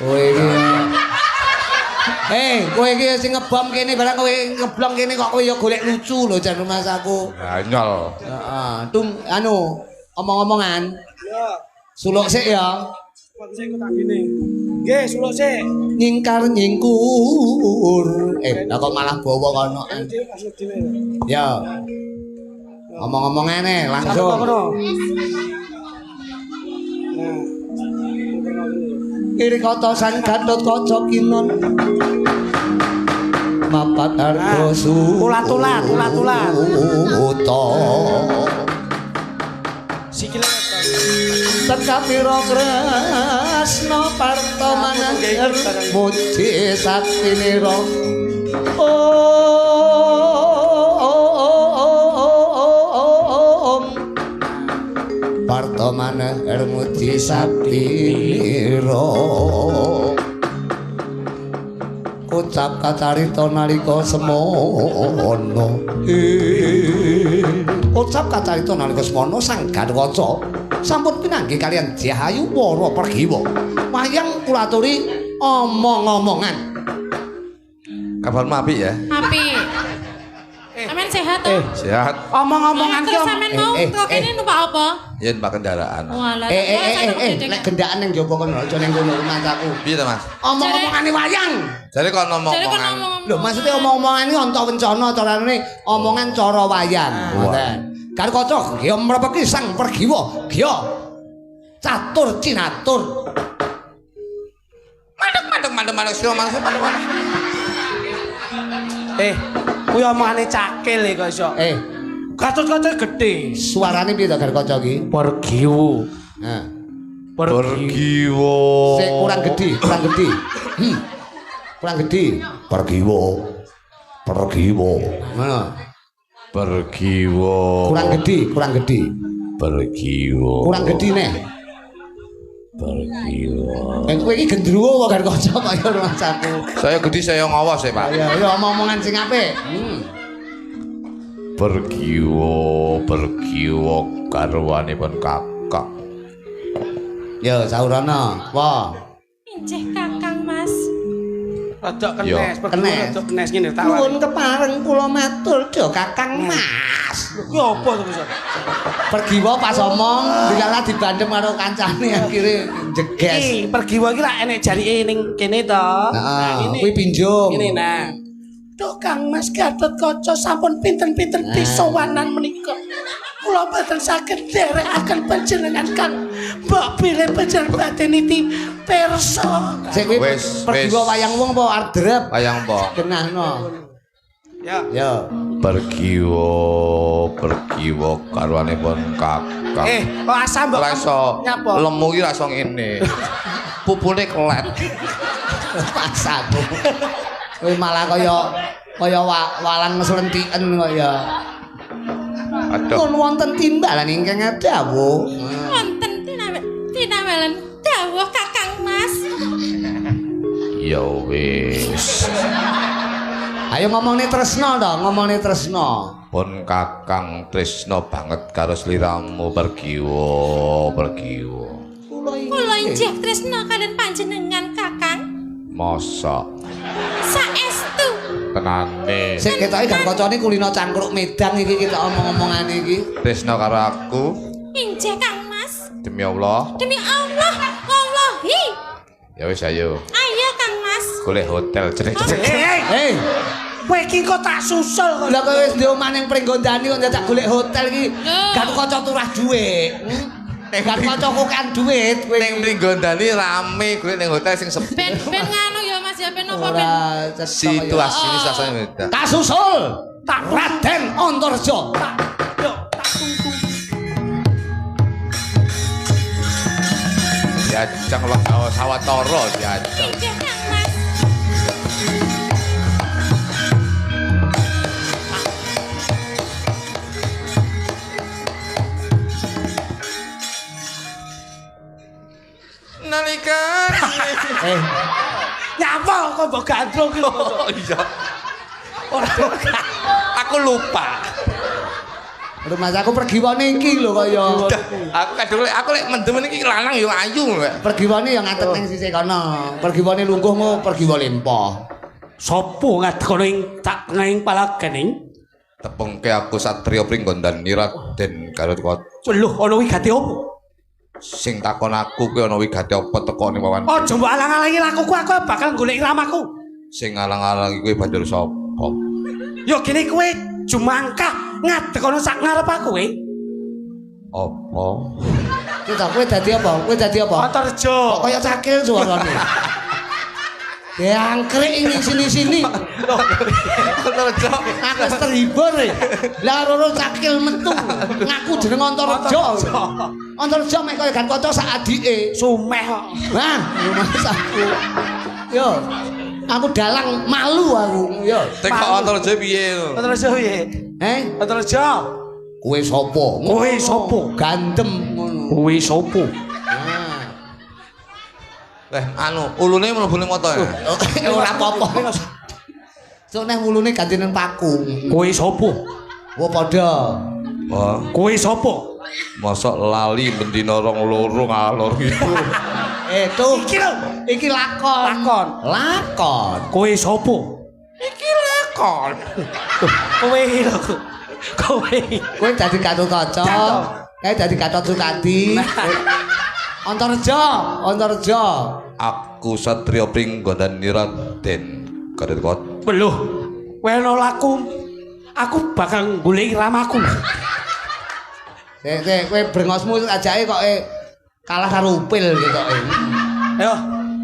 Oh iki. Kowe iki sing ngebom kene barang kowe ngeblong kene kok kowe ya golek lucu lho jan Mas aku. Anyol. Heeh, tung anu omong-omongan. Ya, Suluk sik ya. kok sik kok tak gini. Nggih, suluk sik. Nyingkar nyingkur. Lah kok malah bawa kono. Dhewe pas dhewe. Ya. Omong-omongane langsung. Nah. Iri kotosan Gatot Kaca Kinon. Mapat harga tulat. Uto. Sikile Teka pira Kresna Partamana muji saktinira. Partamana muji saktinira. Ucap kacarita nalika semono. Ucap kacarita nalika semono Sang Gatotkaca sampun pinanggih kalian Jahayu para pergiwa. Wayang kula aturi omong-omongan. Kabarmu apik ya? Api. Amen sehat toh? Sehat. omong-omongan ki Terus sampean mau kok kene numpak apa? Yen pak kendaraan. Walah. Nek gendaan ning jaba kono aja ning kono mancaku. Piye to, Mas? Omong-omongane wayang. Jare kok Jadi kan ngomong-ngomongan. ngomong. Lho maksudnya omong-omongan iki anta wencana carane omongan cara wayang. Ngoten. Gatotkaca ya mrepeki sang pergiwa, ya catur cinatur. Mandek sira maksud mandek. kuwi omongane cakil kok iso. Gatotkaca gedhe. Suarane piye to Gatotkaca iki? Pergiwu. Nah. Pergiwo. Sik kurang gedhi. Kurang gedhi. Pergiwa. Ngono. Pergiwo. Kurang gedhi. Pergiwo. Kurang gedhi neh. Pergiwo. Kowe iki gendruwo kok Gatotkaca kaya masaku. Saya gede saya ngawas ya, Pak. Ya omong-omongan sing apik. Pergiwo garwanipun kakak. Ya saurana. Wah. Injih Kakang Mas. Rada Yo. kenes, pergiwu rada kenes ngene Nuwun tawar. kepareng kula matur do Kakang Mas. Kuwi apa to iso? Pergiwa pas omong dilala dibandem karo kancane akhire jeges. Iki pergiwu iki lak enek jarike ning kene to. Heeh, kuwi pinjung. Ngene nah. Duh Kang Mas Gatotkaca sampun pinten-pinten pisowanan menika. Kula boten saged nderekaken panjenengan Kang. Mbok pilih panjenengan niti pirsa. Sik kuwi Wis, pergiwa wis. wayang wong apa ardrep? Wayang po. Genahno. Ya. Ya. Pergiwo garwanipun kakak. Kok asam mbok Ora iso nyapa? lemu iki ora iso ngene. Pupule kelet. Pasaku. Kowe malah kaya walang slentiken kaya. Aduh. Pun wonten timbalan ingkang dawuh. Wonten tinawelan dawuh Kakang Mas. Ya wis. Ayo ngomongne tresna to, ngomongne tresna. Pun Kakang tresna banget karo sliramu Pergiwo. Kula injih tresna kalian panjenengan Kakang. Mosok Saestu. tenane Sik ketoke Gatotkaca kulino cangkruk medang iki kita omong-omongane iki. tresna karo aku Injih Kang Mas. demi Allah. Demi Allah, wallahi. Ya wis ayo. Ayo Kang Mas. Golek hotel cerik-cerik. Hei, Kowe iki kok tak susul kok. lah kowe wis ndek omah ning Pringgondani kok njajak golek hotel iki. Gatotkaca turah dhuwit. Gatotkaca kok kan dhuwit kowe Ning Pringgondani rame golek ning hotel sing sepi. Ben nganu ya Mas ya ben apa ben. ora Situasi ini sasane beda. kasusul Raden Antarja. Yo, tak tunggu. Diajak lah sawetara diajak. Injih Kang Mas. Nalika Nyapa kok mbok gandrung ki. Oh iya. Aku lupa. Rumah aku pergiwane iki lho kaya. Aku kadung aku lek mendem iki lanang ya ayu lek. Pergiwane ya ngadeg ning sisih kono. Pergiwane lungguh ngo pergiwa lempoh. Sopo ngadekono ing tak tengahing palagening? Tepengke aku Satria Pringgondan Raden Garutkotso. Lho, ana wigati opo? Sing takon aku kuwi ana wigati apa tekone wawan. Aja mbok alang-alangi lakuku, aku bakal golek ramaku. Sing alang-alang kuwi banjur sapa? Yo kene kowe jumangkah ngadekono sak ngarep aku kowe. Apa? Kowe dadi apa? Kowe dadi apa? Antarjo. Kok kaya cakil suarane. Diangkrek ing sini-sini. Antarjo. Aku wis terhibur. Lah roro cakil metu. Ngaku jeneng Antarjo. Antarjo mek kaya Garutkotso sak adike. Sumeh kok. Wah, mas aku. Yo. Aku dalang malu aku. Yo. Tekok Antarjo piye? Antarjo piye? Antarjo. Kowe sapa? Kowe sapa? Gandem ngono. Kowe sapa? Leh, anu, ulune mlebu ning moto ya. Ora apa-apa. Sok neh mulune ganti nang paku. Kowe sapa? Wo padha. Oh, Kowe sapa? mosok lali bendina rong loro ngalor gitu. Tuh. Iki lakon. Lakon. Kowe sapa? Iki lakon. Kowe lho. Kowe. Kowe dadi Garutkotso. Kae dadi Gatot-Sukadi. Antarjo. Aku Satria Pringgondan Raden Garutkotso. Lho, kowe ana laku. Aku bakal golek ramaku. Sik, kowe brengosmu ajake kok kalah karo upil gitu. Ayo,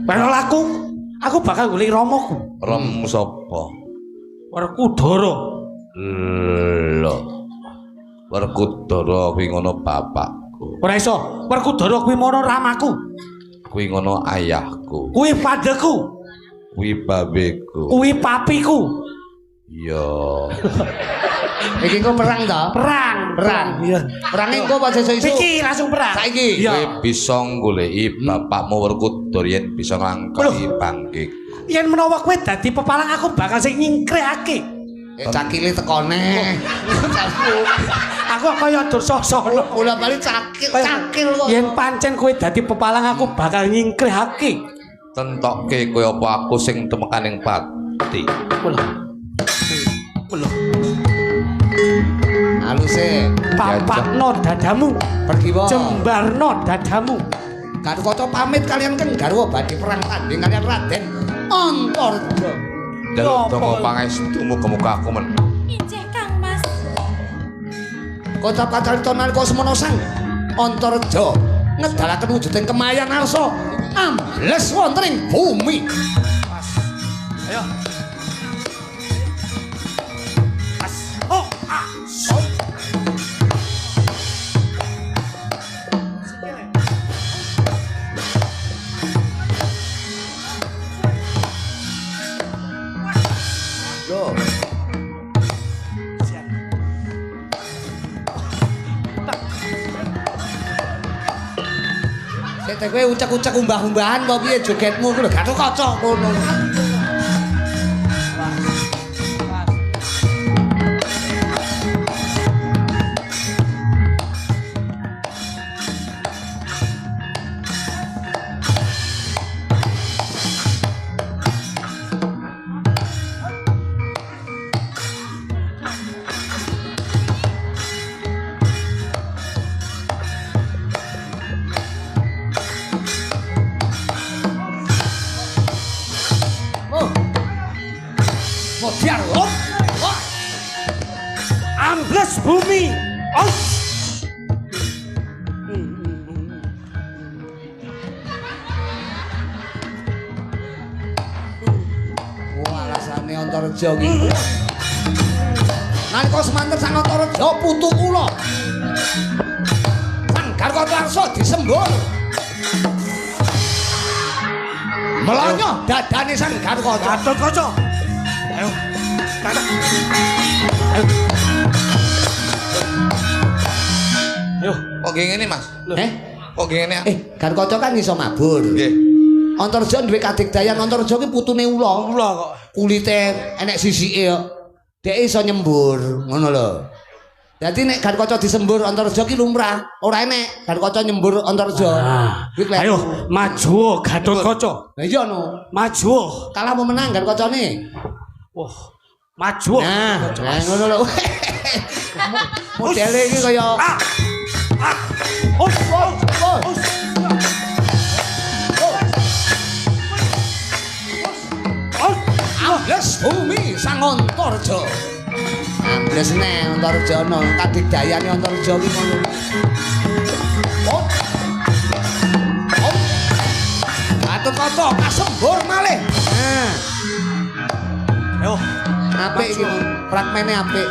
kowe ana laku. Aku bakal golek ramaku. Rom sapa? Werkudara. Lho. Werkudara kuwi ngono bapakku. Ora iso. Werkudara kuwi mono ramaku. Kuwi ngono ayahku. Kuwi padeku. Kuwi babeku. Kuwi papiku. Yo. Iki kok perang ta? Perang. Iya. Perange engko apa sesuk-esuk? Iki langsung perang. Saiki. Kowe bisa goleki bapakmu Werkudara yen bisa nglangkahi bangkik. Yen menawa kowe dadi pepalang aku bakal sing nyingkrehake. Cakile tekone. Aku kaya Dursasana. Bola bali cakil kok. Yen pancen kowe dadi pepalang aku bakal nyingkrehake. Tentokke kowe apa aku sing temekaning pati. Haluse. Papakno dadamu. Pergi wae. Jembarno dadamu. Garutkotso pamit kalian kan garwa badhe perang tanding kalian Raden Antarjo. Dalem donga pangestu muga-muga aku men. Injih Kang Mas. Kota pacarita nalika semana sang Antarjo ngedalaken wujuding kemayan arsa ambles wonten ing bumi. Ayo. Loh. Sik kowe ucek-ucek umbah-umbahan apa piye jogetmu ku lho Garutkotso ngono. Modiar. Ambles bumi. Alasane Antarjo iki. Nalika semanten sang Antarjo putu kula. Sang Garutkotso disembur. Melonyo dadane sang Garutkotso. Garutkotso. Ayo. Ayo. Kok ngene Mas? Kok ngene? Garutkotso kan iso mabur. Nggih. Antarjo duwe kadigdayan Antarjo ki putune ula. Ula kok. Kulite enek sisike kok. Dek iso nyembur, ngono lho. Dadi nek Garukaca disembur Antareja ki lumrah, ora enek Garukaca nyembur Antareja. Kuwi kleru. Ayo maju Gatotkaca. Lah iya no. Maju. Kalah mau menang Garukacane. Wah, maju. Nah, ngono lho. Modele iki kaya Ambles bumi sang Antareja. Ambles ne Antareja ana kadigdayane Antareja ki ngono. Gatotkaca kasembur malih. Nah. Ayo. Apik iki fragmene apik.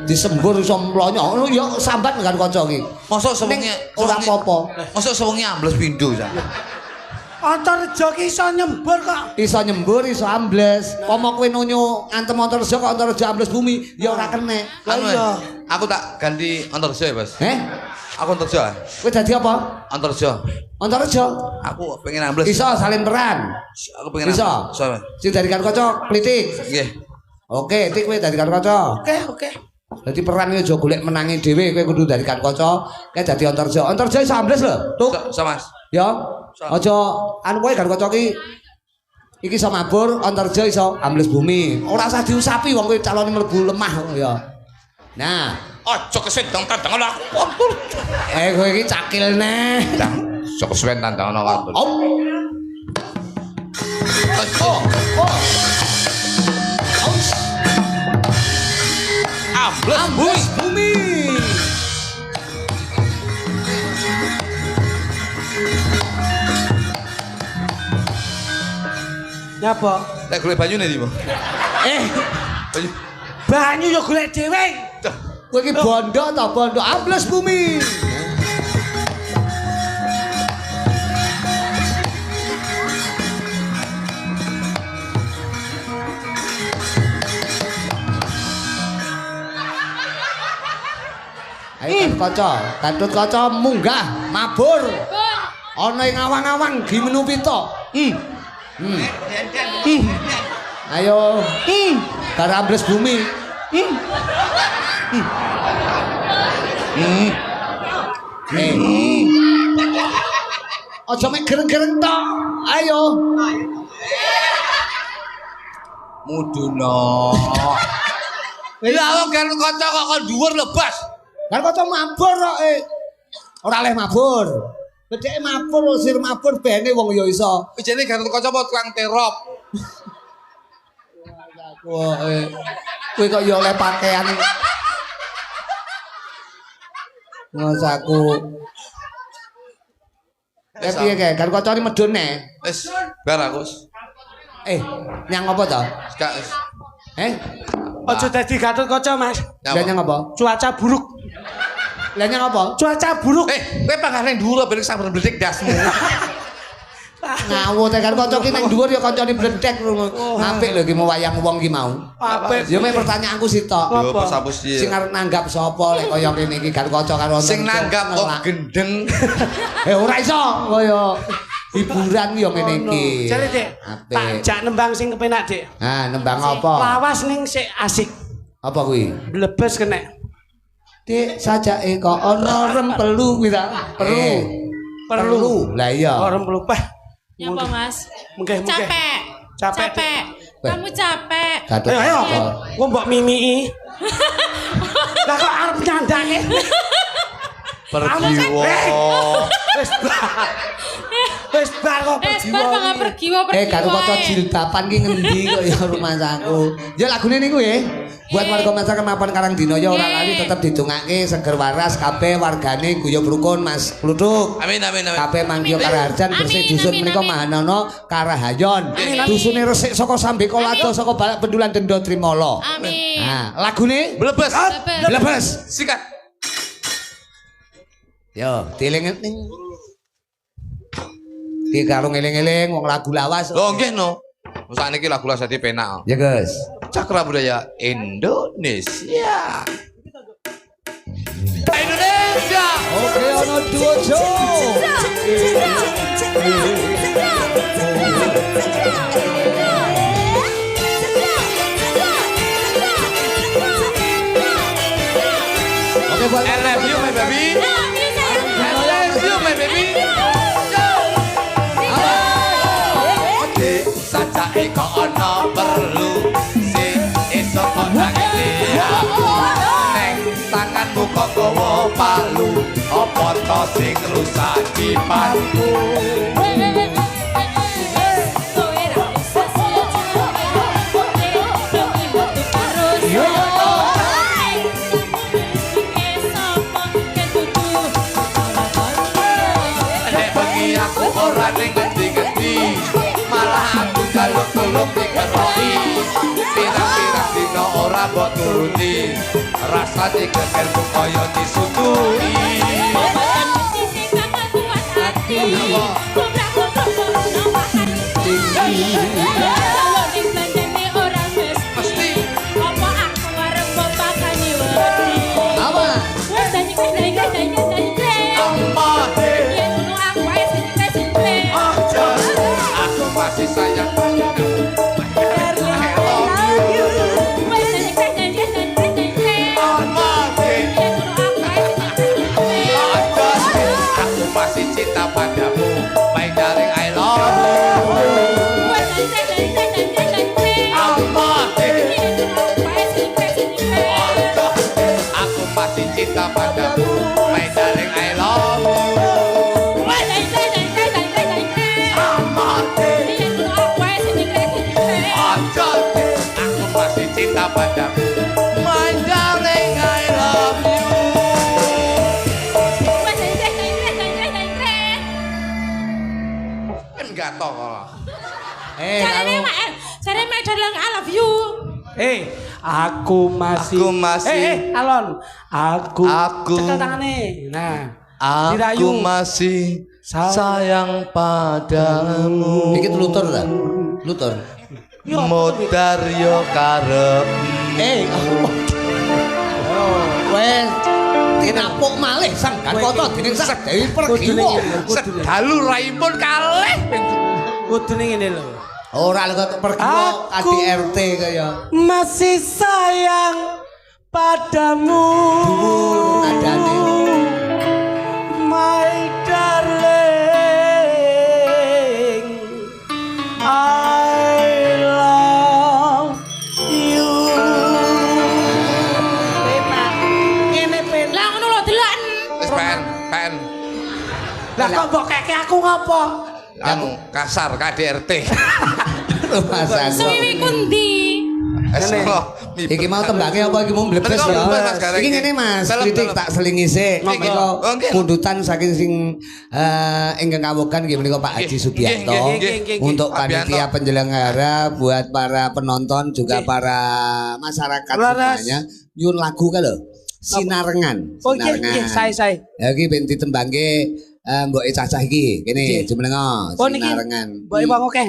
Disembur iso mlonyo. Ngono ya sambat Garukaca iki. Mosok sewengi Ora apa-apa. Mosok sewengi ambles pindho sak. Antareja ki iso nyembur kok. Iso nyembur, iso ambles. Pomo kowe nunyu antem Antareja kok Antareja ambles bumi, ya ora kene. Anu, aku tak ganti Antareja ya, Bos. Aku Antareja. Kowe dadi apa? Antareja. Antareja. Aku pengen ambles. Iso salin peran. Aku pengen Iso. Iso. Sing dari Garukaca klitik. Nggih. Oke, tik kowe dari Garukaca. Oke. Dadi peran iki aja golek menangi dhewe, kowe kudu dari Garukaca, kowe dadi Antareja. Antareja iso ambles lho. Tuk. Iso, Mas. Ya. Aja anu kowe Garukaca iki iso mabur, Antareja iso ambles bumi. Ora usah diusapi wong kowe calone mlebu lemah ya. Nah, Aja keswet tandang aku. kowe iki cakilne. Aja keswet tandang aku. Oh. Ambles bumi. Nyapa? Lek golek banyune ndi, Mbok? Banyu. Banyu ya golek dhewe. Kowe iki bondo ta bondo ambles bumi. Ayo Gatotkaca munggah mabur. Ana ing awang-awang Gimenu Pita. Ayo. Bar ambles bumi. Aja mek gereng-gereng tok. Ayo. Muduna. Ya wong Garukaca kok kon dhuwur lho, Bos. Garukaca mabur kok. Ora oleh mabur. Bedheke mabur, sir mabur bene wong ya iso. Ijene Garukaca apa tukang terop. Wah, kowe kok ya oleh pakaian. Ngosaku. Piye kae Garukaca iki medun ne? Wis, bar aku. Nyang apa to? Gak wis. Aja dadi Gatotkaca, Mas. Lah nyang apa? Cuaca buruk. Lah nyang apa? Cuaca buruk. Kowe pangane dhuwur ben sabar bledek dasmu. Ngawur tekan kanca ki ning dhuwur ya kancane bledek apik lho iki mau wayang wong ki mau. Apik. Ya mek pertanyaanku sitok. Yo pas hapus Sing arep nanggap sapa lek kaya kene iki kan kanca karo sing nanggap kok gendeng. Ora iso kaya hiburan yo ngene iki. Jare, Dik. Tak jak nembang sing kepenak, Dik. Nembang apa? Lawas ning sik asik. Apa kuwi? Blebes kenek. Dik sajake kok ana rempelu kuwi ta? Perlu. Lah iya. Orang perlu peh. Nyapa Mas? Mungkin. Capek. Kamu capek. Ayo. Kok mbok mimii. Lah kok arep nyandake. Pergi Wis bar kok pergi. Pergi wae. Karo kanca jilbaban ki ngendi kok ya rumah saku. Ya lagune niku ya. Buat warga masyarakat mapan Karangdinaya ora lali tetep didongake seger waras kabeh wargane guyub rukun Mas Kluthuk. Amin. Kabeh manggiya karaharjan bersih dusun menika Mahanana Karahayon. Dusune resik saka Sambeka Lado saka Balak Bendulan Denda Trimala. Amin. Nah, lagune Blebes. Sikat. Yo, dieling-eling. Iki karo ngeling-eling wong lagu lawas. Lho nggih no. Sakniki lagu lawas dadi penak. Ya, Gus. Cakra Budaya Indonesia. Indonesia. Oke, ono duojo. buat I love you my baby. I love you my baby. Saja iko ono perlu si esok kota ini. Neng tanganmu kok gowo palu, opo to sing rusak dipanku. Nek bengi aku ora ning ngendi-ngendi, malah aku jaluk tulung dikeroti. Pirang-pirang dina ora mbok turuti, rasane gegerku kaya disutui. Mesti aku masih sayang padamu. Aku masih cinta padamu, my darling I love you. Aku masih cinta padamu, my darling I love you. Aku masih cinta padamu, my darling I love you. Kan gato kok. Cari my darling I love you. Aku masih. Aku masih. Alon. Aku. Cekel tangane. Nah. Aku masih sayang padamu. Iki lutur ta? Lutur. Modar yo karep. Wes tinapuk malih sang Gatkota dening Sak Dewi Pergiwa. Sedalu raimun kalih. Kudune ngene lho. Ora lho kok Pergiwa ADRT kaya. Masih sayang padamu. Dhuwur nadane. My darling, I love you. Penak, ngene pen. Lah ngono lho deloken. Wis pen. Lah kok mbok keke aku ngopo? Kamu kasar KDRT. Masa Suwiwi kundi. iki mau tembange apa iki mau mlebes Mas ya. Gareng. Iki ngene Mas, Dalam, kritik dalam. tak selingi sik. Menika Nggih. pundutan saking sing ingkang kawukan nggih menika Pak Haji Subianto Nggih. untuk Pak panitia Bianto. penyelenggara buat para penonton juga para masyarakat semuanya nyun lagu ka lho. Sinarengan. Oh iya, saya. Ya iki ben ditembangke mboke cacah iki. Kene jumenenga Oh niki. sinarengan. Mbok wong akeh.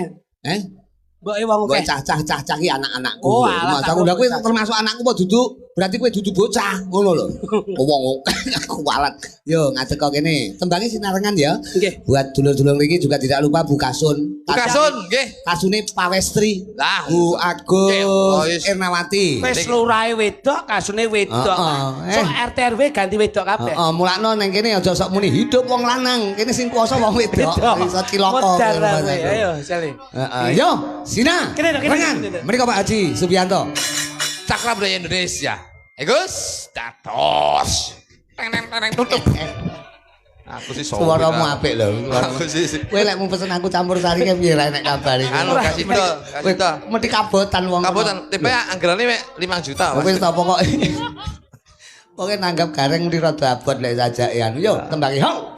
Mbok wong Kowe akeh. cacah-cacah iki anak-anakku. Oh, alah, Mas aku lha kowe termasuk anakku apa duduk? Berarti kowe dudu bocah, ngono lho. Wong aku walat. Yo ngadeg kok kene. Tembange sinarengan ya. Nggih. Buat dulur-dulur iki juga tidak lupa Bu Kasun. Bukasun nggih. Kasune Pawestri. Lah. Bu Agus Nggih, oh, yes. Ernawati. Wis lurahe wedok, kasune wedok. Heeh. So RT RW ganti wedok kabeh. Heeh, mulakno ning kene aja sok muni hidup wong lanang. Kene sing kuwasa wong wedok. Iso cilaka. Modar kowe. Ayo, Sale. Heeh. Yo, Sina. Kene, Rengan. kene. Mereka Pak Haji Subianto. Cakra Budaya Indonesia. Gus, dados. Teng tutup. Aku sih Suaramu apik lho. Aku sih. Kowe lek mau pesen aku campur sari ke piye lek nek kabar iki. Anu kasih to, Kowe kasih to. mesti kabotan wong. Kabupaten tipe anggarane mek 5 juta, Mas. Wis ta pokoke. Pokoke nanggap gareng di rada abot lek sajake anu. Yo, tembangi hong.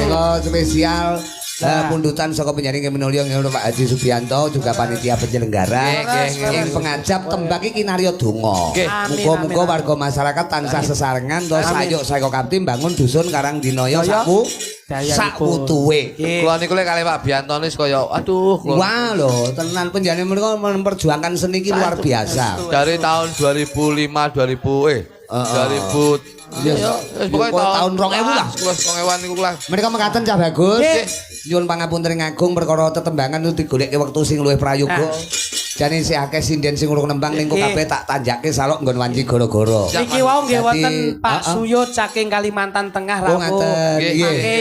Menika spesial pundutan saka penyanyi Keminulya Pak Haji Subianto juga panitia penyelenggara yang pengajap tembang iki narya donga. Muga-muga warga masyarakat tansah sesarengan to sayuk saya kaptim bangun dusun Karang Dinoyo saku sak putuwe. Kula niku lek kalih Pak Bianto nis kaya aduh kula Wah lho, tenan penyanyi menika memperjuangkan seni iki luar biasa. dari tahun 2005 2000 Ya, pokoknya tahun 2000 lah. 2000 niku lah. Mereka mekaten Cah Bagus. Nyuwun pangapunten ing agung perkara tetembangan itu digoleki wektu sing luwih prayoga. Jane si akeh sinden sing urung nembang ning Nggih. kabeh tak tanjake salok nggon wanci goro-goro. Niki wau nggih Jadi, wonten Pak heeh. Suyut saking Kalimantan Tengah Oh rawuh. ngaten. Nggih. Nggih. Mangke